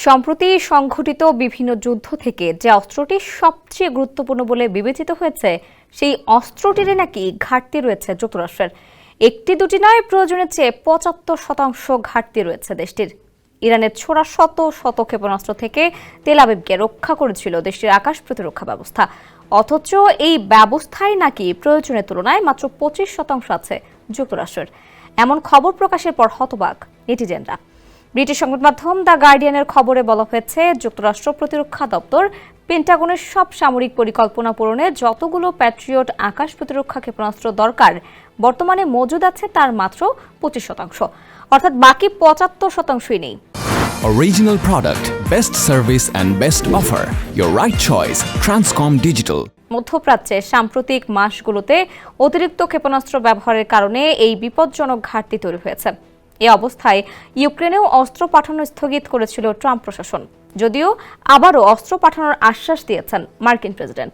সম্প্রতি সংঘটিত বিভিন্ন যুদ্ধ থেকে যে অস্ত্রটি সবচেয়ে গুরুত্বপূর্ণ বলে বিবেচিত হয়েছে সেই অস্ত্রটির নাকি ঘাটতি রয়েছে যুক্তরাষ্ট্রের। একটি দুটি নয়, প্রয়োজনের চেয়ে ৭৫% ঘাটতি রয়েছে দেশটির। ইরানের ছোড়া শত শত ক্ষেপণাস্ত্র থেকে তেল আবিবকে রক্ষা করেছিল দেশটির আকাশ প্রতিরক্ষা ব্যবস্থা, অথচ এই ব্যবস্থায় নাকি প্রয়োজনের তুলনায় মাত্র ২৫% আছে যুক্তরাষ্ট্রের। এমন খবর প্রকাশের পর হতবাক নেটিজেনরা। ব্রিটিশ সংবাদ মাধ্যম দ্য গার্ডিয়ানের খবরে বলা হয়েছে, যুক্তরাষ্ট্র প্রতিরক্ষা দপ্তর পেন্টাগনের সব সামরিক পরিকল্পনা পূরণে যতগুলো প্যাট্রিয়ট আকাশ প্রতিরক্ষা ক্ষেপণাস্ত্র দরকার বর্তমানে মজুদ আছে তার মাত্র ২৫%, অর্থাৎ বাকি ৭৫%ই নেই। Original product, best service and best offer. Your right choice, Transcom Digital. মধ্যপ্রাচ্যে সাম্প্রতিক মাসগুলোতে অতিরিক্ত ক্ষেপণাস্ত্র ব্যবহারের কারণে এই বিপজ্জনক ঘাটতি তৈরি হয়েছে। এই অবস্থায় ইউক্রেনেও অস্ত্র পাঠানো স্থগিত করেছিল ট্রাম্প প্রশাসন, যদিও আবারও অস্ত্র পাঠানোর আশ্বাস দিয়েছেন মার্কিন প্রেসিডেন্ট।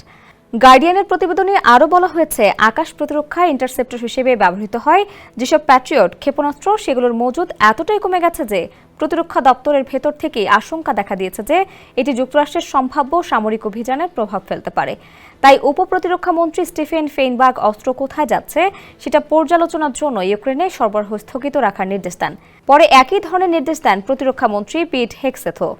গার্ডিয়ানের প্রতিবেদনে আরও বলা হয়েছে, আকাশ প্রতিরক্ষা ইন্টারসেপ্টর হিসেবে ব্যবহৃত হয় যেসব প্যাট্রিয়ট ক্ষেপণাস্ত্র, সেগুলোর মজুদ এতটাই কমে গেছে যে প্রতিরক্ষা দপ্তরের ভেতর থেকেই আশঙ্কা দেখা দিয়েছে যে এটি যুক্তরাষ্ট্রের সম্ভাব্য সামরিক অভিযানে প্রভাব ফেলতে পারে। তাই উপপ্রতিরক্ষা মন্ত্রী স্টিফেন ফেইনবার্গ অস্ত্র কোথায় যাচ্ছে সেটা পর্যালোচনার জন্য ইউক্রেনে সরবরাহ স্থগিত রাখার নির্দেশ দেন। পরে একই ধরনের নির্দেশ দেন প্রতিরক্ষা মন্ত্রী পিট হেগসেথও।